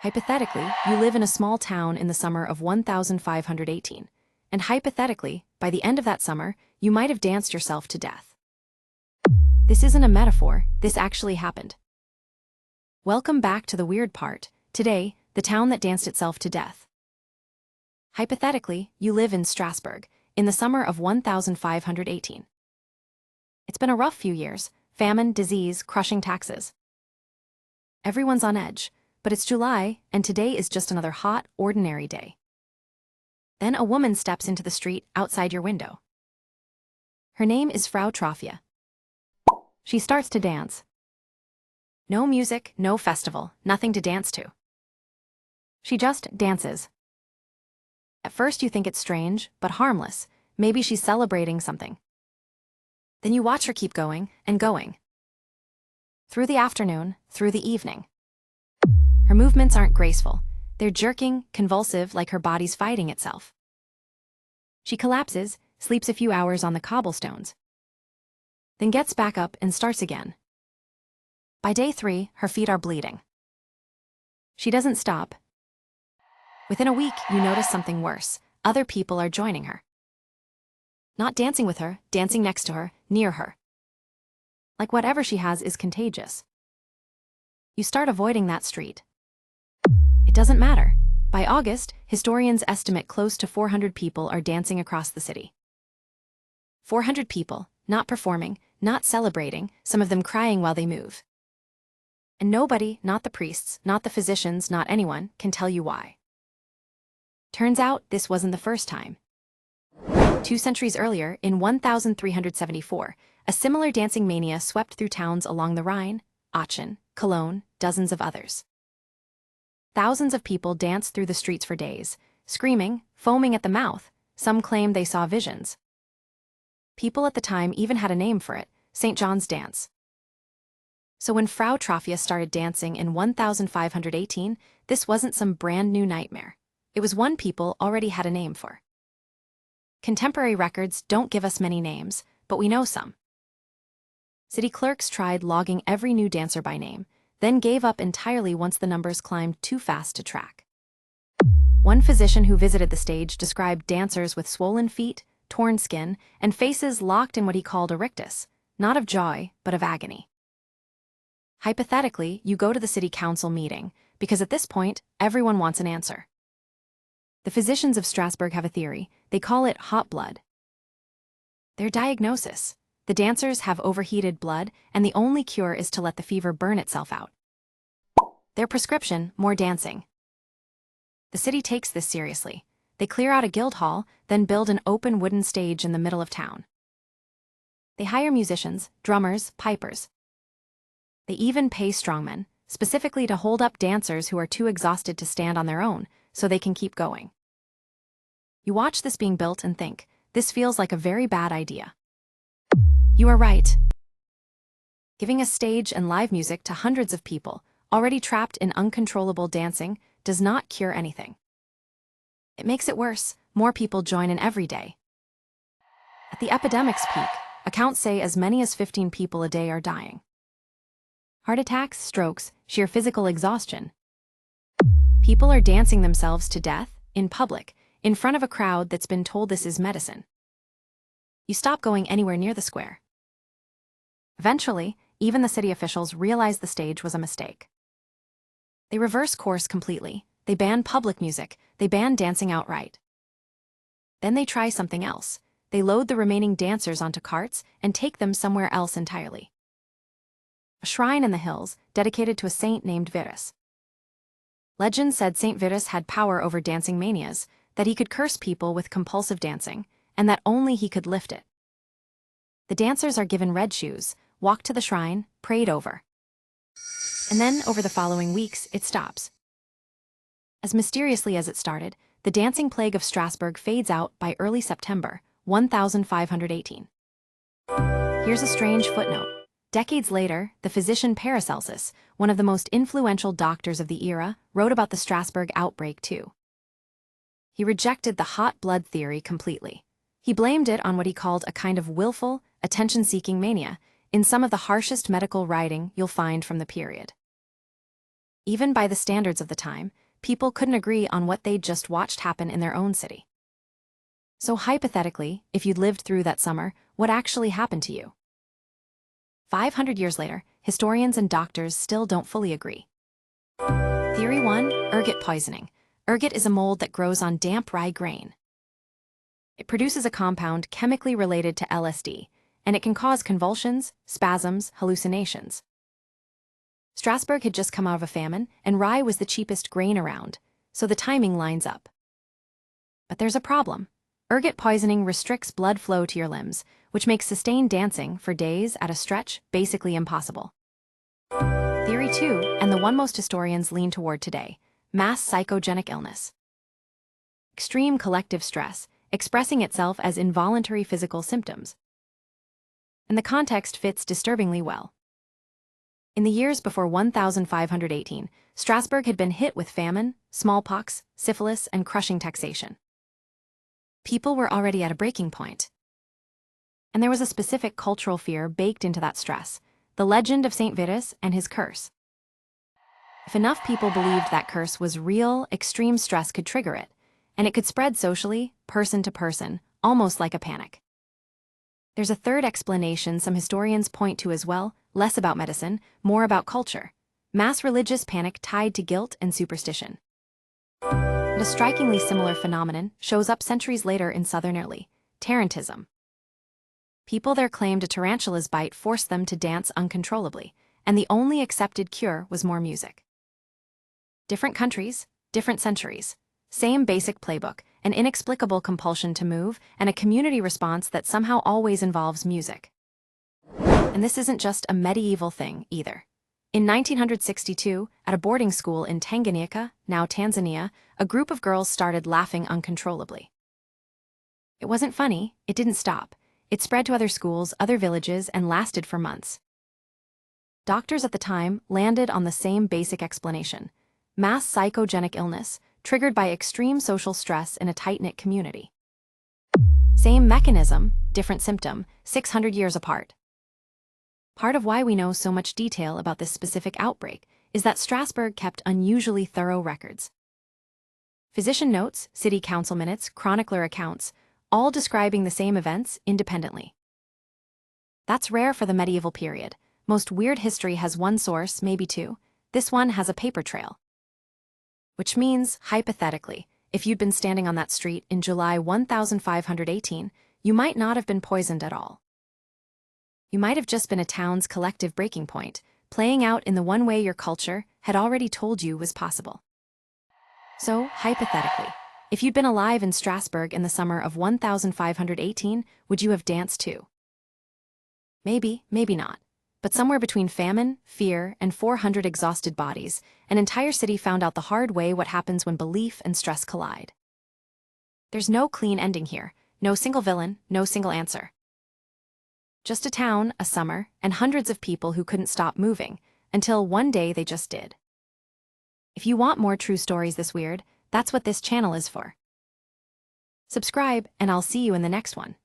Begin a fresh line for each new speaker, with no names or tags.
Hypothetically, you live in a small town in the summer of 1518, and hypothetically, by the end of that summer, you might have danced yourself to death. This isn't a metaphor, this actually happened. Welcome back to the weird part. Today, the town that danced itself to death. Hypothetically, you live in Strasbourg, in the summer of 1518. It's been a rough few years: famine, disease, crushing taxes. Everyone's on edge, but it's July, and today is just another hot, ordinary day. Then a woman steps into the street outside your window. Her name is Frau Troffia. She starts to dance. No music, no festival, nothing to dance to. She just dances. At first you think it's strange, but harmless. Maybe she's celebrating something. Then you watch her keep going and going. Through the afternoon, through the evening. Her movements aren't graceful. They're jerking, convulsive, like her body's fighting itself. She collapses, sleeps a few hours on the cobblestones, then gets back up and starts again. By day 3, her feet are bleeding. She doesn't stop. Within a week, you notice something worse. Other people are joining her. Not dancing with her, dancing next to her, near her. Like whatever she has is contagious. You start avoiding that street. It doesn't matter. By August, historians estimate close to 400 people are dancing across the city. 400 people, not performing, not celebrating, some of them crying while they move. And nobody, not the priests, not the physicians, not anyone, can tell you why. Turns out, this wasn't the first time. 2 centuries earlier, in 1374, a similar dancing mania swept through towns along the Rhine, Aachen, Cologne, dozens of others. Thousands of people danced through the streets for days, screaming, foaming at the mouth. Some claimed they saw visions. People at the time even had a name for it: St. John's Dance. So when Frau Troffia started dancing in 1518, this wasn't some brand new nightmare. It was one people already had a name for. Contemporary records don't give us many names, but we know some. City clerks tried logging every new dancer by name, then gave up entirely once the numbers climbed too fast to track. One physician who visited the stage described dancers with swollen feet, torn skin, and faces locked in what he called a rictus, not of joy, but of agony. Hypothetically, you go to the city council meeting, because at this point, everyone wants an answer. The physicians of Strasbourg have a theory. They call it hot blood. Their diagnosis: the dancers have overheated blood, and the only cure is to let the fever burn itself out. Their prescription: more dancing. The city takes this seriously. They clear out a guild hall, then build an open wooden stage in the middle of town. They hire musicians, drummers, pipers. They even pay strongmen, specifically to hold up dancers who are too exhausted to stand on their own, so they can keep going. You watch this being built and think, this feels like a very bad idea. You are right. Giving a stage and live music to hundreds of people, already trapped in uncontrollable dancing, does not cure anything. It makes it worse. More people join in every day. At the epidemic's peak, accounts say as many as 15 people a day are dying. Heart attacks, strokes, sheer physical exhaustion. People are dancing themselves to death, in public, in front of a crowd that's been told this is medicine. You stop going anywhere near the square. Eventually, even the city officials realize the stage was a mistake. They reverse course completely. They ban public music. They ban dancing outright. Then they try something else. They load the remaining dancers onto carts and take them somewhere else entirely. A shrine in the hills, dedicated to a saint named Virus. Legend said Saint Virus had power over dancing manias, that he could curse people with compulsive dancing, and that only he could lift it. The dancers are given red shoes, walk to the shrine, prayed over. And then, over the following weeks, it stops. As mysteriously as it started, the dancing plague of Strasbourg fades out by early September, 1518. Here's a strange footnote. Decades later, the physician Paracelsus, one of the most influential doctors of the era, wrote about the Strasbourg outbreak too. He rejected the hot blood theory completely. He blamed it on what he called a kind of willful, attention-seeking mania, in some of the harshest medical writing you'll find from the period. Even by the standards of the time, people couldn't agree on what they'd just watched happen in their own city. So hypothetically, if you'd lived through that summer, what actually happened to you? 500 years later, historians and doctors still don't fully agree. Theory 1. Ergot poisoning. Ergot is a mold that grows on damp rye grain. It produces a compound chemically related to LSD, and it can cause convulsions, spasms, hallucinations. Strasbourg had just come out of a famine, and rye was the cheapest grain around, so the timing lines up. But there's a problem. Ergot poisoning restricts blood flow to your limbs, which makes sustained dancing for days at a stretch basically impossible. Theory 2, and the one most historians lean toward today, mass psychogenic illness. Extreme collective stress, expressing itself as involuntary physical symptoms. And the context fits disturbingly well. In the years before 1518, Strasbourg had been hit with famine, smallpox, syphilis, and crushing taxation. People were already at a breaking point. And there was a specific cultural fear baked into that stress, the legend of Saint Vitus and his curse. If enough people believed that curse was real, extreme stress could trigger it, and it could spread socially, person to person, almost like a panic. There's a third explanation some historians point to as well, less about medicine, more about culture. Mass religious panic tied to guilt and superstition. And a strikingly similar phenomenon shows up centuries later in southern Italy, tarantism. People there claimed a tarantula's bite forced them to dance uncontrollably, and the only accepted cure was more music. Different countries, different centuries. Same basic playbook, an inexplicable compulsion to move, and a community response that somehow always involves music. And this isn't just a medieval thing, either. In 1962, at a boarding school in Tanganyika, now Tanzania, a group of girls started laughing uncontrollably. It wasn't funny, it didn't stop. It spread to other schools, other villages, and lasted for months. Doctors at the time landed on the same basic explanation: mass psychogenic illness, triggered by extreme social stress in a tight-knit community. Same mechanism, different symptom, 600 years apart. Part of why we know so much detail about this specific outbreak is that Strasbourg kept unusually thorough records. Physician notes, city council minutes, chronicler accounts, all describing the same events independently. That's rare for the medieval period. Most weird history has one source, maybe two. This one has a paper trail. Which means, hypothetically, if you'd been standing on that street in July 1518, you might not have been poisoned at all. You might have just been a town's collective breaking point, playing out in the one way your culture had already told you was possible. So, hypothetically, if you'd been alive in Strasbourg in the summer of 1518, would you have danced too? Maybe, maybe not. But somewhere between famine, fear, and 400 exhausted bodies, an entire city found out the hard way what happens when belief and stress collide. There's no clean ending here, no single villain, no single answer. Just a town, a summer, and hundreds of people who couldn't stop moving, until one day they just did. If you want more true stories this weird, that's what this channel is for. Subscribe, and I'll see you in the next one.